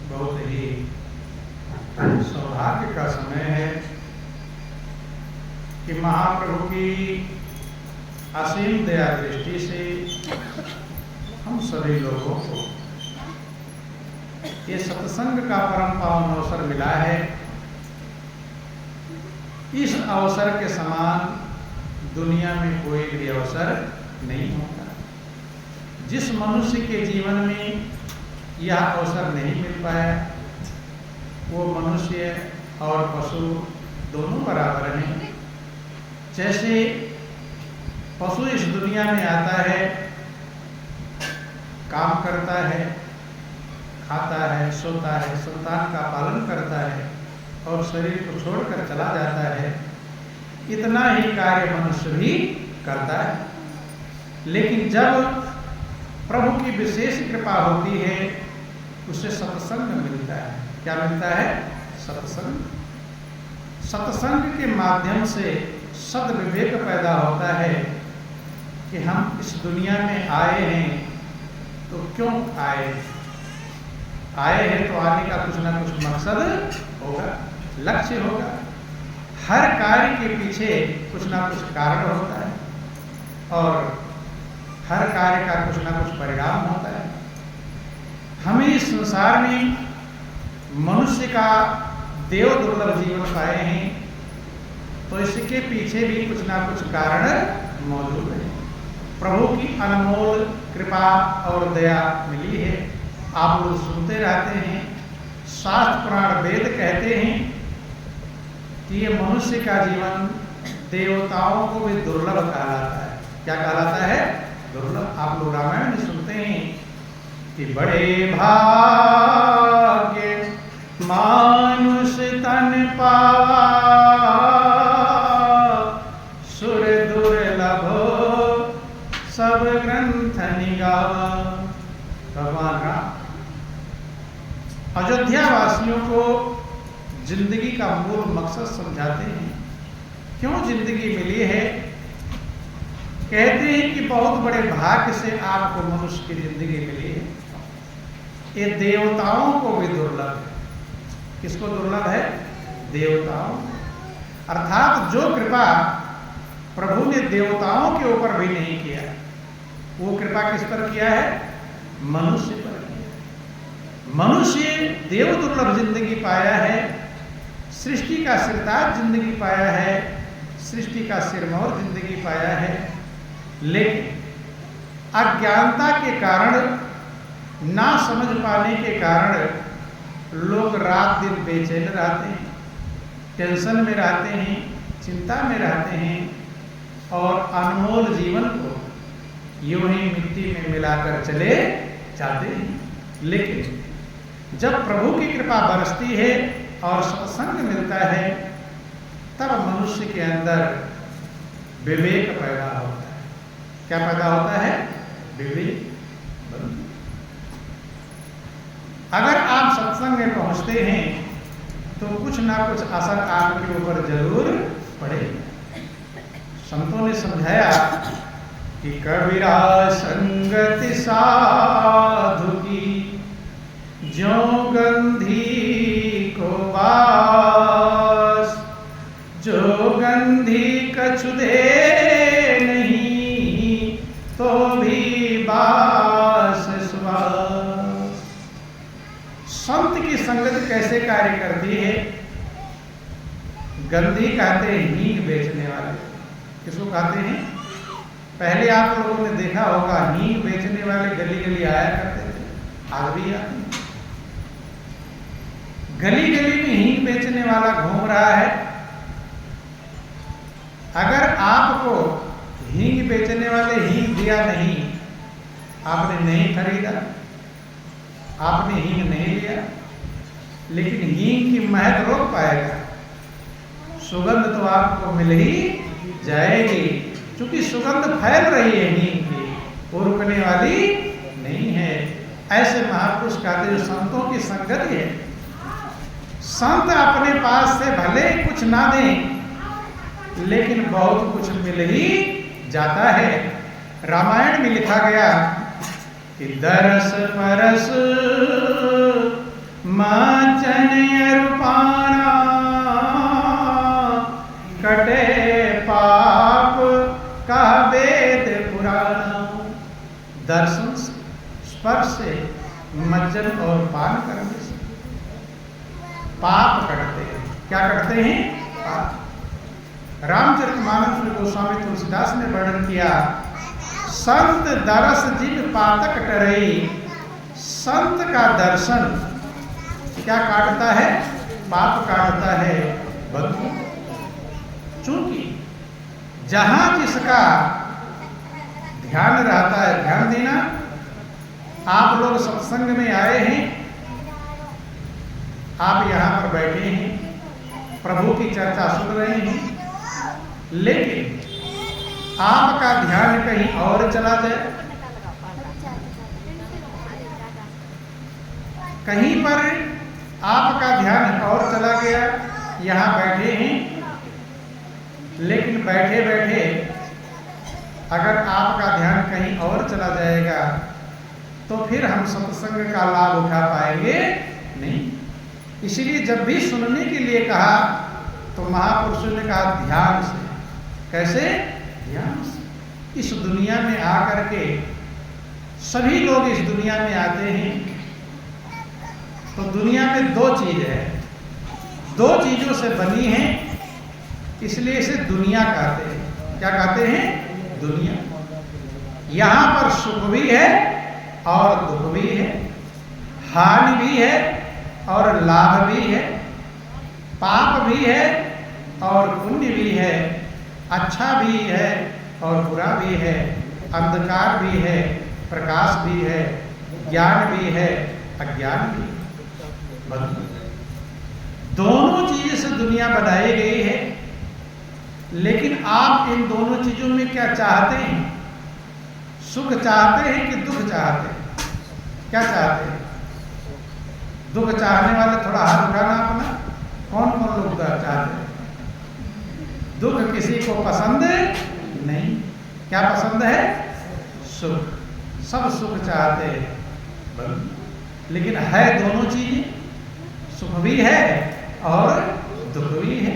बहुत ही सौभाग्य का समय है कि महाप्रभु की असीम दया दृष्टि से हम सभी लोगों को ये सत्संग का परम पावन अवसर मिला है। इस अवसर के समान दुनिया में कोई भी अवसर नहीं होता। जिस मनुष्य के जीवन में यह अवसर नहीं मिल पाया, वो मनुष्य और पशु दोनों बराबर हैं। जैसे पशु इस दुनिया में आता है, काम करता है, खाता है, सोता है, संतान का पालन करता है और शरीर को छोड़कर चला जाता है, इतना ही कार्य मनुष्य भी करता है। लेकिन जब प्रभु की विशेष कृपा होती है, उसे सत्संग मिलता है। क्या मिलता है? सत्संग। सत्संग के माध्यम से सद्विवेक पैदा होता है कि हम इस दुनिया में आए हैं तो क्यों आए हैं तो आने का कुछ ना कुछ मकसद होगा, लक्ष्य होगा। हर कार्य के पीछे कुछ ना कुछ कारण होता है और हर कार्य का कुछ ना कुछ परिणाम होता है। हमें इस संसार में मनुष्य का देव दुर्लभ जीवन पाए हैं तो इसके पीछे भी कुछ ना कुछ कारण मौजूद है। प्रभु की अनमोल कृपा और दया मिली है। आप लोग सुनते रहते हैं, शास्त्र पुराण वेद कहते हैं कि ये मनुष्य का जीवन देवताओं को भी दुर्लभ कहलाता है। क्या कहलाता है? दुर्लभ। आप लोग रामायण में सुनते हैं कि बड़े भाग्य मानुष तन पावा, सुर दुर्लभ सब ग्रंथ निगावा। भगवान राम अयोध्या वासियों को जिंदगी का मूल मकसद समझाते हैं। क्यों जिंदगी मिली है? कहते हैं कि बहुत बड़े भाग्य से आपको मनुष्य की जिंदगी मिली है। ये देवताओं को भी दुर्लभ है। किसको दुर्लभ है? देवताओं। अर्थात जो कृपा प्रभु ने देवताओं के ऊपर भी नहीं किया, वो कृपा किस पर किया है? मनुष्य पर किया। मनुष्य देव दुर्लभ जिंदगी पाया है, सृष्टि का सिरताज जिंदगी पाया है, सृष्टि का सिरमौर जिंदगी पाया है। लेकिन अज्ञानता के कारण, ना समझ पाने के कारण लोग रात दिन बेचैन रहते हैं, टेंशन में रहते हैं, चिंता में रहते हैं और अनमोल जीवन को यूं ही मिट्टी में मिलाकर चले जाते हैं। लेकिन जब प्रभु की कृपा बरसती है और सत्संग मिलता है, तब मनुष्य के अंदर विवेक पैदा होता है। क्या पैदा होता है? विवेक। अगर आप सत्संग में पहुंचते हैं तो कुछ ना कुछ असर आपके ऊपर जरूर पड़ेगा। संतों ने समझाया कि कबीरा संगति साधु की ज्यों गंधी को बास, जो गंधी कछु दे नहीं तो भी बास सुबास। संत की संगत कैसे कार्य करती है? गंधी कहते हैं हींग बेचने वाले। किसको कहते हैं? पहले आप लोगों ने देखा होगा, हींग बेचने वाले गली गली आया करते थे, आज भी आते हैं। गली गली में हींग बेचने वाला घूम रहा है। अगर आपको हींग बेचने वाले हींग दिया नहीं, आपने नहीं खरीदा, आपने हींग नहीं लिया, लेकिन हींग की महक रोक पाएगा, सुगंध तो आपको मिल ही जाएगी। क्योंकि सुगंध फैल रही है हींग की, वो रुकने वाली नहीं है। ऐसे महापुरुष कहते जो संतों की संगति है। संत अपने पास से भले कुछ ना दें, लेकिन बहुत कुछ मिल ही जाता है। रामायण में लिखा गया कि दरस परस माचन अरुपाना कटे पाप का वेद पुराना। दर्शन से, स्पर्श से, मज्जन और पान करने से पाप कटते हैं। क्या करते हैं? पाप। रामचरितमानस में गोस्वामी तुलसीदास ने वर्णन किया, संत दरस जिन पातक टरई। संत का दर्शन क्या काटता है? पाप काटता है बंधु। चूंकि जहां जिसका ध्यान रहता है, ध्यान देना। आप लोग सत्संग में आए हैं, आप यहां पर बैठे हैं, प्रभु की चर्चा सुन रहे हैं, लेकिन आपका ध्यान कहीं और चला जाए, कहीं पर आपका ध्यान और चला गया। यहां बैठे हैं, लेकिन बैठे बैठे अगर आपका ध्यान कहीं और चला जाएगा तो फिर हम सत्संग का लाभ उठा पाएंगे नहीं। इसलिए जब भी सुनने के लिए कहा तो महापुरुषों ने कहा ध्यान से। कैसे? ध्यान से। इस दुनिया में आकर के सभी लोग इस दुनिया में आते हैं तो दुनिया में दो चीज है, दो चीजों से बनी है, इसलिए इसे दुनिया कहते हैं। क्या कहते हैं? दुनिया। यहां पर सुख भी है और दुख भी है, हानि भी है और लाभ भी है, पाप भी है और पुण्य भी है, अच्छा भी है और बुरा भी है, अंधकार भी है, प्रकाश भी है, ज्ञान भी है, अज्ञान भी है। दोनों चीजों से दुनिया बनाई गई है, लेकिन आप इन दोनों चीजों में क्या चाहते हैं? सुख चाहते हैं कि दुख चाहते हैं? क्या चाहते हैं? दुख चाहने वाले थोड़ा हाथ उठाना अपना। कौन कौन लोग चाहते हैं? दुख किसी को पसंद नहीं। क्या पसंद है? सुख। सब सुख चाहते हैं, लेकिन है दोनों चीजें, सुख भी है और दुख भी है।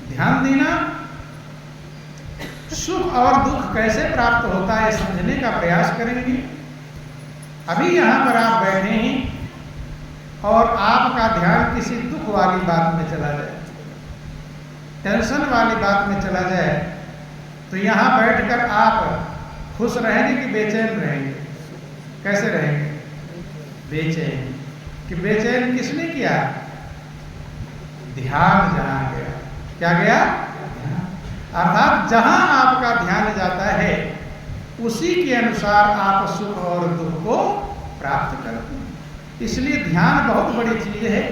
ध्यान देना। सुख और दुख कैसे प्राप्त होता है समझने का प्रयास करेंगे। अभी यहां पर आप बैठे हैं और आपका ध्यान किसी दुख वाली बात में चला जाए, टेंशन वाली बात में चला जाए, तो यहां बैठकर आप खुश रहेंगे कि बेचैन रहेंगे? कैसे रहेंगे? बेचैन। कि बेचैन किसने किया? ध्यान जहां गया। क्या गया? अर्थात जहां आपका ध्यान जाता है उसी के अनुसार आप सुख और दुख को प्राप्त करते हैं। इसलिए ध्यान बहुत बड़ी चीज है।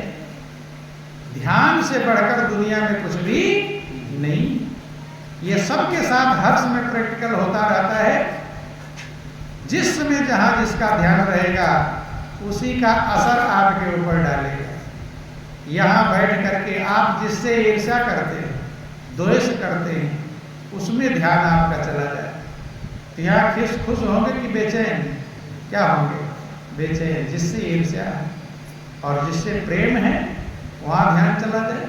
ध्यान से बढ़कर दुनिया में कुछ भी नहीं। ये सबके साथ हर समय प्रैक्टिकल होता रहता है। जिस समय जहां जिसका ध्यान रहेगा उसी का असर आपके ऊपर डालेगा। यहां बैठ करके आप जिससे ईर्ष्या करते हैं, द्वेष करते हैं, उसमें ध्यान आपका चला जाए तो यहाँ खुश होंगे कि बेचैन? क्या होंगे? बेचैन। जिससे ईर्ष्या है और जिससे प्रेम है वहां ध्यान चला जाए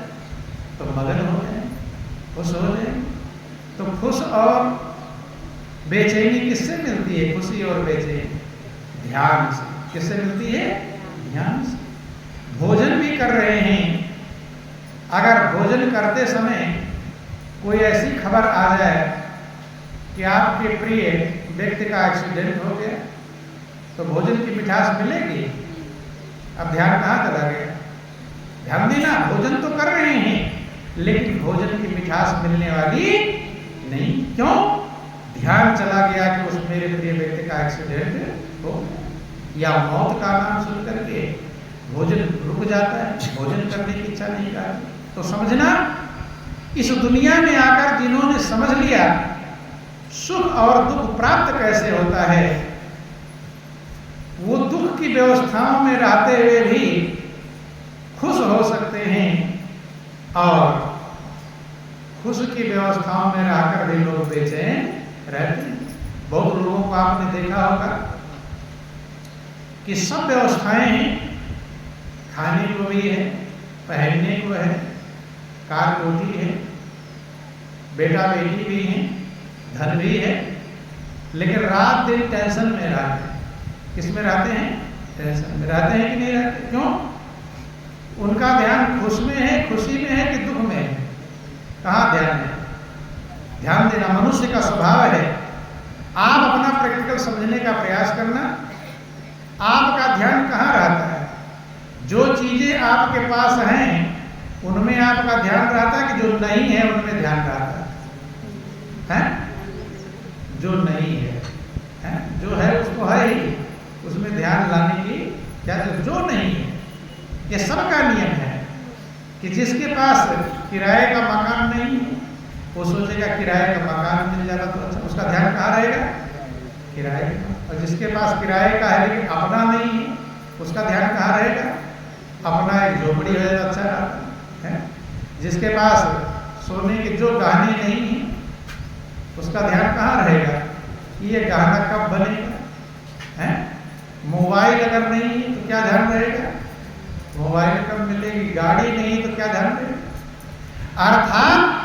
तो मगन हो जाए, खुश हो जाए। तो खुश और बेचैनी किससे मिलती है? खुशी और बेचैनी ध्यान से। किससे मिलती है? ध्यान से। भोजन भी कर रहे हैं, अगर भोजन करते समय कोई ऐसी खबर आ जाए कि आपके प्रिय व्यक्ति का एक्सीडेंट हो गया तो भोजन की मिठास मिलेगी? अब ध्यान कहाँ चला गया? ध्यान देना। भोजन तो कर रहे हैं लेकिन भोजन की मिठास मिलने वाली नहीं। क्यों? ध्यान चला गया कि उस मेरे प्रिय व्यक्ति का एक्सीडेंट हो या मौत का नाम सुन करके भोजन रुक जाता है, भोजन करने की इच्छा नहीं करती। तो समझना, इस दुनिया में आकर जिन्होंने समझ लिया सुख और दुख प्राप्त कैसे होता है, वो दुख की व्यवस्थाओं में रहते हुए भी खुश हो सकते हैं और खुश की व्यवस्थाओं में रहकर भी लोग बेचैन रहते हैं। बहुत लोगों को आपने देखा होगा कि सब व्यवस्थाएं हैं, खाने को भी है, पहनने को है, कार कोठी है, बेटा बेटी भी है, धन भी है, लेकिन रात दिन टेंशन में रहते हैं। किस में रहते हैं? टेंशन में रहते हैं कि नहीं रहते? क्यों? उनका ध्यान खुश में है, खुशी में है कि दुख में है? कहाँ ध्यान है? ध्यान देना मनुष्य का स्वभाव है। आप अपना प्रैक्टिकल समझने का प्रयास करना, आपका ध्यान कहाँ रहता है? जो चीजें आपके पास हैं उनमें आपका ध्यान रहता है कि जो नहीं है उनमें ध्यान रहता है? जो नहीं है, जो है उसको है ही, उसमें ध्यान लाने की क्या? जो नहीं है, ये सबका नियम है कि जिसके पास किराए का मकान नहीं है वो सोचेगा किराए का मकान मिल जाता तो अच्छा, उसका ध्यान कहाँ रहेगा? किराए का। और जिसके पास किराए का है लेकिन अपना नहीं है उसका ध्यान कहाँ रहेगा? अपना एक झोपड़ी हो जाए अच्छा रहता है। जिसके पास सोने के जो गहने नहीं है उसका ध्यान कहाँ रहेगा? ये गहना कब बनेगा? है मोबाइल अगर नहीं है तो क्या ध्यान रहेगा? मोबाइल कब मिलेगी? गाड़ी नहीं तो क्या ध्यान रहेगा? अर्थात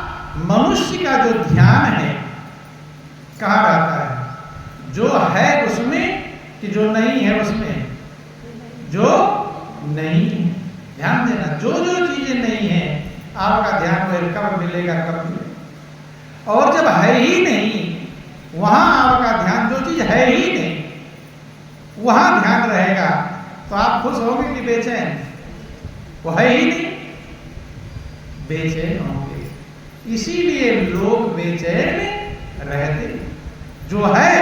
मनुष्य का जो ध्यान है कहाँ रहता है? जो है उसमें कि जो नहीं है उसमें? जो नहीं है। ध्यान देना, जो जो चीजें नहीं है आपका ध्यान वही कब मिलेगा, कब मिलेगा। और जब है ही नहीं वहां आपका ध्यान, जो चीज है ही नहीं वहां ध्यान रहेगा तो आप खुश होंगे कि बेचैन? वो है ही नहीं, बेचैन होंगे। इसीलिए लोग बेचैन रहते। जो है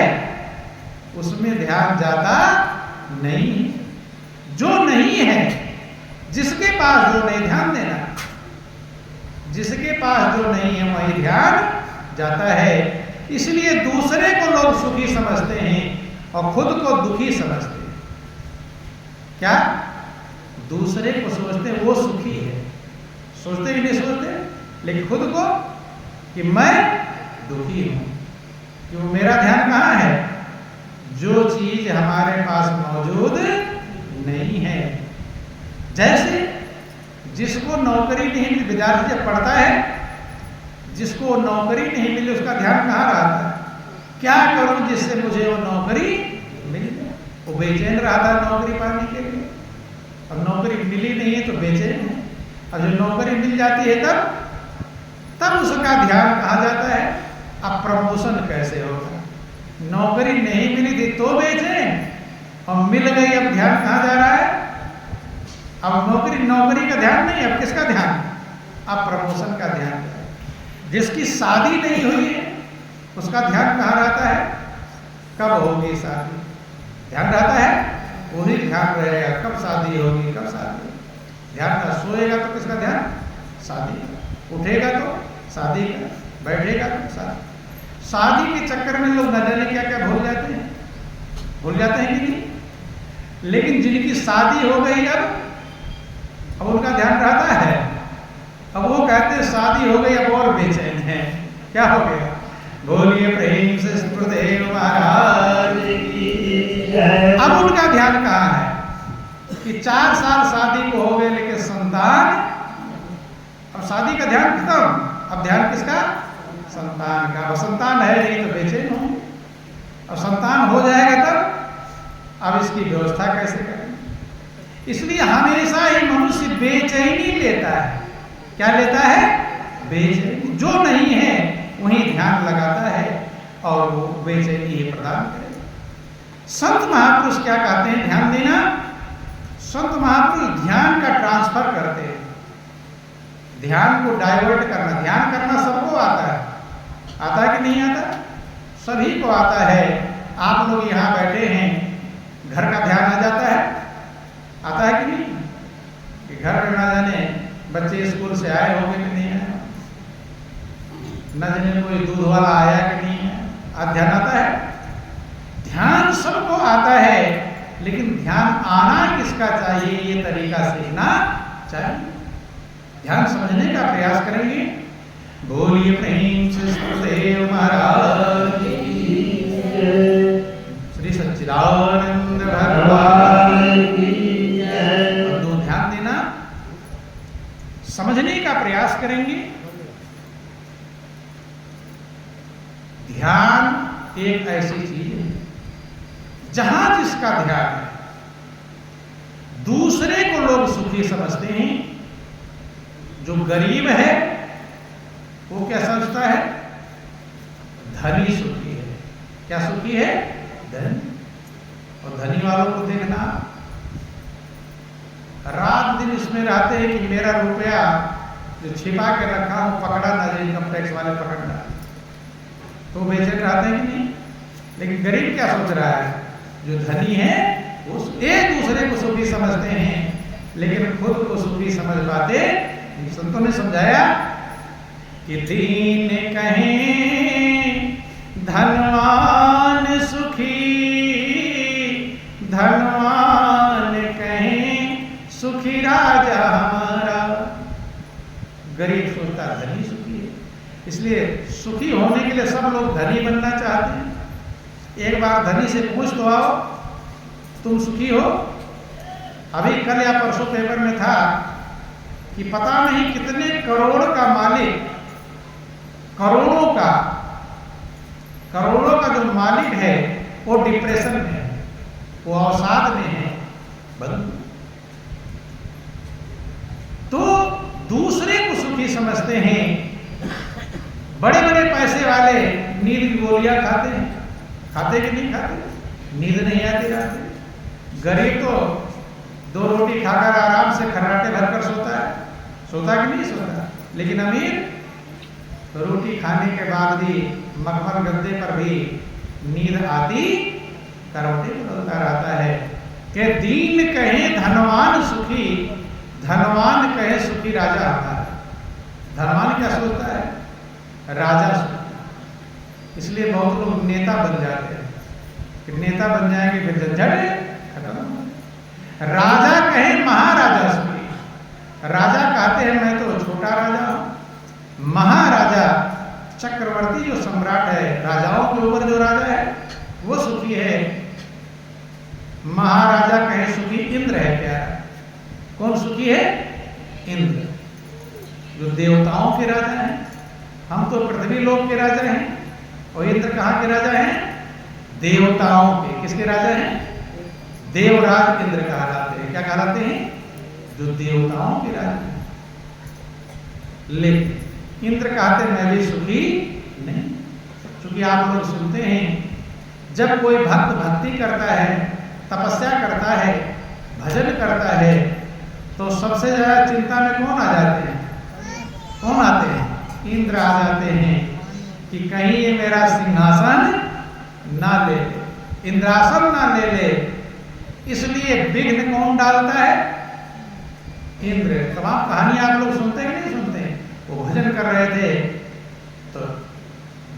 उसमें ध्यान जाता नहीं, जो नहीं है जिसके पास जो नहीं, ध्यान देना, जिसके पास जो नहीं है वही ध्यान जाता है। इसलिए दूसरे को लोग सुखी समझते हैं और खुद को दुखी समझते हैं। क्या? दूसरे को सोचते हैं वो सुखी है, सोचते भी नहीं सोचते, लेकिन खुद को कि मैं दुखी हूं। क्यों? मेरा ध्यान कहाँ है? जो चीज हमारे पास मौजूद नहीं है। जैसे जिसको नौकरी नहीं मिली, विद्यार्थी जब पढ़ता है, जिसको नौकरी नहीं मिली उसका ध्यान कहाँ रहता है? क्या करूं जिससे मुझे वो नौकरी मिल जाए? वो बेचैन रहता है नौकरी पाने के लिए। अब नौकरी मिली नहीं है तो बेचैन है। और जो नौकरी मिल जाती है तब उसका ध्यान कहाँ जाता है? अब प्रमोशन कैसे होगा? नौकरी नहीं मिली थी तो बेचैन, और मिल गई अब ध्यान कहाँ जा रहा है? अब नौकरी का ध्यान नहीं, अब किसका ध्यान? अब प्रमोशन का ध्यान। जिसकी शादी नहीं हुई है उसका ध्यान कहाँ रहता है? कब होगी शादी? ध्यान रहता है, वही ध्यान रहेगा कब शादी होगी, कब शादी होगी। ध्यान का सोएगा तो किसका ध्यान? शादी का। उठेगा तो शादी का, बैठेगा तो शादी। शादी के चक्कर में लोग न जाने क्या क्या भूल जाते हैं, भूल जाते हैं कि नहीं। लेकिन जिनकी शादी हो गई अब उनका ध्यान रहता है। अब वो कहते हैं शादी हो गई, अब और बेचैन है। क्या हो गया? बोलिए प्रेम से सुखदेव महाराज की जय। अब उनका ध्यान कहाँ है? कि 4 साल शादी को हो गए लेकिन संतान, अब शादी का ध्यान खत्म, अब ध्यान किसका? संतान का। अब संतान है नहीं तो बेचैन होंगे। अब संतान हो जाएगा तब अब इसकी व्यवस्था कैसे करें? इसलिए हमेशा ही मनुष्य बेचैनी लेता है। क्या लेता है? बेचैनी। जो नहीं है वहीं ध्यान लगाता है और वो बेचैनी ही प्रदान करेगा। संत महापुरुष क्या कहते हैं? ध्यान देना, संत महापुरुष ध्यान का ट्रांसफर करते हैं। ध्यान को डाइवर्ट करना, ध्यान करना सबको आता है। आता है कि नहीं आता? सभी को आता है। आप लोग यहाँ बैठे हैं, घर का ध्यान आ जाता है? आता है कि नहीं? कि घर में ना जाने बच्चे स्कूल से आए होंगे कि नहीं आए, न जाने कोई दूध वाला आया कि नहीं है, ध्यान आता है? ध्यान सबको आता है, लेकिन ध्यान आना किसका चाहिए ये तरीका सीखना चाहिए। ध्यान समझने का प्रयास करेंगे। बोलिए प्रेम से सुखदेव महाराज की जय। सच्चिदानंद भगवान की जय। बंधु ध्यान देना, समझने का प्रयास करेंगे। ध्यान एक ऐसी चीज है जहां जिसका ध्यान है, दूसरे को लोग सुखी समझते हैं। जो गरीब है वो क्या समझता है? धनी सुखी है। क्या सुखी है? धन। और धनी वालों को देखना, रात दिन इसमें रहते हैं कि मेरा रुपया जो छिपा के रखा हूं पकड़ा ना जाए, इनकम टैक्स वाले पकड़ना, तो बेचैन रहते हैं कि नहीं? लेकिन गरीब क्या सोच रहा है? जो धनी है वो एक दूसरे को सुखी समझते हैं, लेकिन खुद को सुखी समझ पाते। संतों ने समझाया कि दीन कहें धनवान सुखी, धनवान कहें सुखी राजा हमारा। गरीब सोचता धनी सुखी है, इसलिए सुखी होने के लिए सब लोग धनी बनना चाहते हैं। एक बार धनी से पूछ तो आओ, तुम सुखी हो? अभी कल या परसों पेपर में था कि पता नहीं कितने करोड़ का मालिक, करोड़ों का जो मालिक है वो डिप्रेशन में है, वो अवसाद में है। तो दूसरे को सुखी समझते हैं। बड़े बड़े पैसे वाले नींद की गोलियां खाते हैं, खाते कि नहीं खाते? नींद नहीं आती रात में। गरीब तो 2 रोटी खाकर आराम से खर्राटे भरकर सोता है, सोता कि नहीं सोता? लेकिन अमीर तो रोटी खाने के बाद भी मखमल गद्दे पर भी नींद आती करवटे बदलता रहता है। कि दीन कहे धनवान सुखी, धनवान कहे सुखी राजा हमारा। धनवान क्या सोचता है? राजा सोचता। इसलिए बहुत लोग नेता बन जाते हैं कि नेता बन जाएंगे फिर झंझट खत्म। राजा कहे महाराजा सुखी। राजा कहते हैं मैं तो छोटा राजा हूं। महाराजा चक्रवर्ती जो सम्राट है, राजाओं के ऊपर जो राजा है वो सुखी है। महाराजा कहे सुखी इंद्र है। प्यारा, कौन सुखी है? इंद्र, जो देवताओं के राजा हैं। हम तो पृथ्वी लोक के राजा हैं, और इंद्र कहाँ के राजा हैं? देवताओं के। किसके राजा हैं? देवराज इंद्र कहलाते हैं। क्या कहलाते हैं? जो देवताओं के राजा हैं। लेकिन इंद्र कहते मैं भी सुखी नहीं। क्योंकि आप लोग सुनते हैं जब कोई भक्त भक्ति करता है, तपस्या करता है, भजन करता है, तो सबसे ज्यादा चिंता में कौन आ जाते हैं? कौन आते हैं? इंद्र आ जाते हैं कि कहीं ये मेरा सिंहासन ना ले ले, इंद्रासन ना ले ले। इसलिए विघ्न कौन डालता है? इंद्र। तमाम कहानी आप लोग सुनते हैं कि नहीं सुनते? वो भजन कर रहे थे तो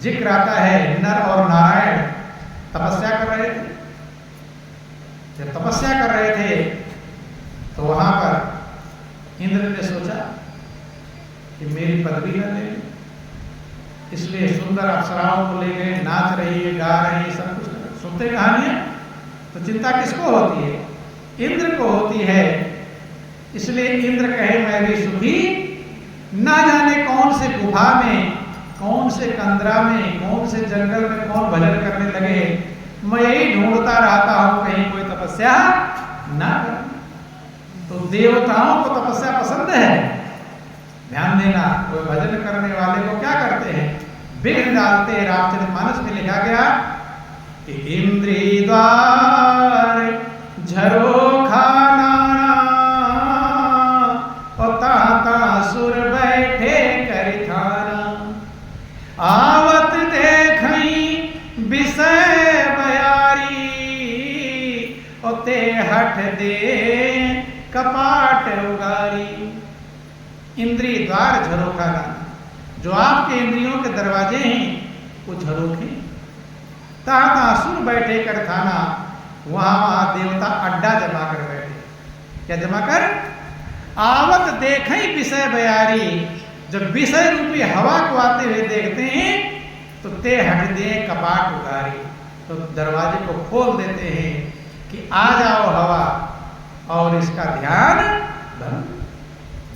जिक्र आता है नर और नारायण तपस्या कर रहे थे। जब तपस्या कर रहे थे तो वहां पर इंद्र ने सोचा कि मेरी पदवी न ले, इसलिए सुंदर अप्सराओं को ले गए, नाच रही है, गा रही है, सब कुछ सुनते कहानियां। तो चिंता किसको होती है? इंद्र को होती है। इसलिए इंद्र कहे मैं भी सुखी, ना जाने कौन से गुफा में, कौन से कंदरा में, कौन से जंगल में कौन भजन करने लगे। मैं यही ढूंढता रहता हूं कहीं कोई तपस्या ना कर। तो देवताओं को तपस्या पसंद है। ध्यान देना, कोई भजन करने वाले को क्या करते हैं? विघ्न डालते हैं। रामचरितमानस में लिखा गया कि इंद्री द्वार झरोखा और ताता सुर बैठे करिथाना। आवत देखई विषय बयारी और ते हट दे कपाट उगारी। इंद्री द्वार झरोखा ना, जो आपके इंद्रियों के दरवाजे हैं वो झरोखे। ताता सुर बैठे कर थाना, वहां देवता अड्डा जमा कर बैठे। क्या जमा कर? आवत देखें विषय बयारी, जब विषय रूपी हवा को आते हुए देखते हैं तो ते हट दे कपाट उगारी। तो दरवाजे को खोल देते हैं कि आ जाओ हवा, और इसका ध्यान बंद।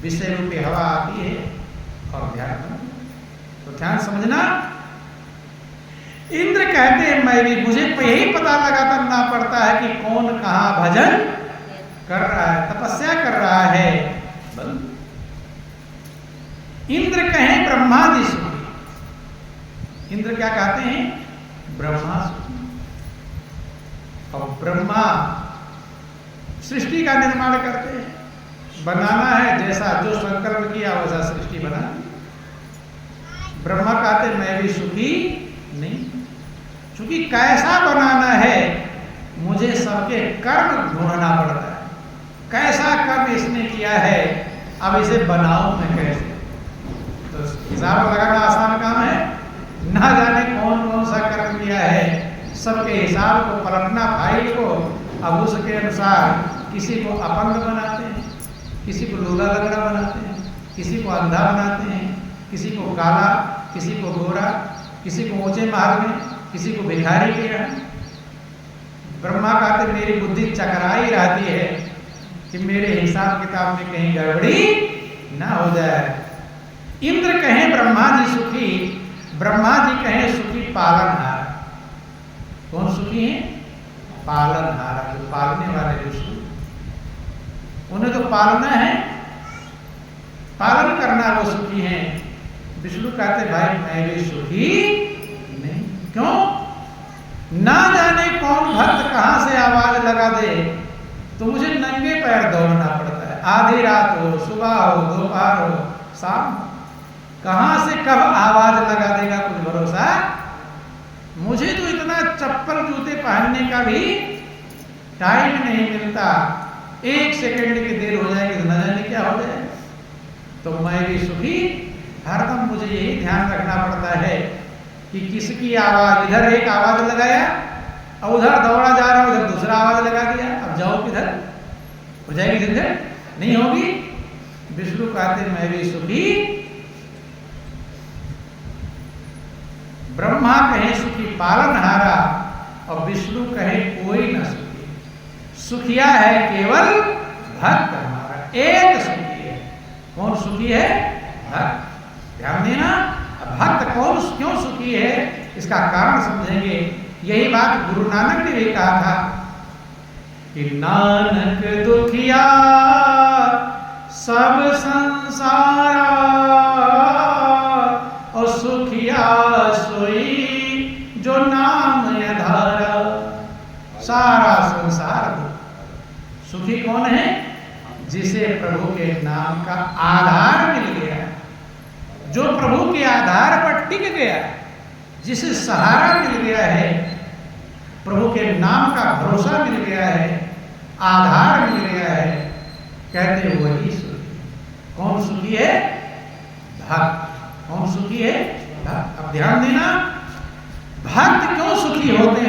विषय रूपी हवा आती है और ध्यान बंद। तो ध्यान समझना। इंद्र कहते हैं मैं भी, मुझे यही पता लगा करना पड़ता है कि कौन कहां भजन कर रहा है, तपस्या कर रहा है। बंद। इंद्र कहें ब्रह्मादि सुखी। इंद्र क्या कहते हैं? ब्रह्मा सुखी। और ब्रह्मा सृष्टि का निर्माण करते हैं। बनाना है जैसा जो संकल्प किया वैसा सृष्टि बना। ब्रह्मा कहते मैं भी सुखी नहीं, क्योंकि कैसा बनाना है मुझे सबके कर्म ढूंढना पड़ता है। कैसा कर्म इसने किया है, अब इसे बनाऊं मैं कैसे? तो हिसाब लगाना आसान काम है। ना जाने कौन कौन सा कर्म किया है, सबके हिसाब को पलटना फाइल को, अब उसके अनुसार किसी को अपंग बनाते हैं, किसी को लूला लगड़ा बनाते हैं, किसी को अंधा बनाते हैं, किसी को काला, किसी को गोरा, किसी को ऊंचे महल में, किसी को भिखारी किया। ब्रह्मा कहते मेरी बुद्धि चकराई रहती है कि मेरे हिसाब किताब में कहीं गड़बड़ी ना हो जाए। इंद्र कहें ब्रह्मा जी सुखी, ब्रह्मा जी कहें सुखी पालनहार। कौन सुखी है? पालनहार, जो पालने वाले विष्णु, उन्हें तो पालना है, पालन करना वो सुखी हैं। विष्णु कहते भाई मैं भी सुखी नहीं। क्यों? ना जाने कौन भक्त कहां से आवाज लगा दे तो मुझे नंगे पैर दौड़ना पड़ता है। आधी रात हो, सुबह हो, दोपहर हो, शाम, कहां से कब आवाज लगा देगा कुछ भरोसा। मुझे तो इतना चप्पल जूते पहनने का भी टाइम नहीं मिलता। 1 सेकंड की देर हो जाएगी तो न जाने क्या हो जाए। तो मैं भी सुखी, हरदम मुझे यही ध्यान रखना पड़ता है कि किसकी आवाज, इधर एक आवाज लगाया और उधर दौड़ा जा रहा हूं, उधर दूसरा आवाज लगा दिया, अब जाओ किधर? हो जाएगी झंझट? नहीं होगी। विष्णु कहते मैं भी सुखी। ब्रह्मा कहे सुखी पालनहारा और विष्णु कहे कोई न सुखी। सुखिया है केवल भक्त हमारा, एक सुखी है। कौन सुखी है? भक्त। ध्यान देना, भक्त कौन क्यों सुखी है इसका कारण समझेंगे। यही बात गुरु नानक ने भी कहा था कि नानक दुखिया सब संसारा और सुखिया सोई जो नाम आधारा। सारा संसार सुखी कौन है? जिसे प्रभु के नाम का आधार मिल गया, जो प्रभु के आधार पर टिक गया, जिसे सहारा मिल गया है, प्रभु के नाम का भरोसा मिल गया है, आधार मिल गया है, कहते वही सुखी। कौन सुखी है? भक्त। कौन सुखी है? भक्त। अब ध्यान देना, भक्त क्यों सुखी होते हैं?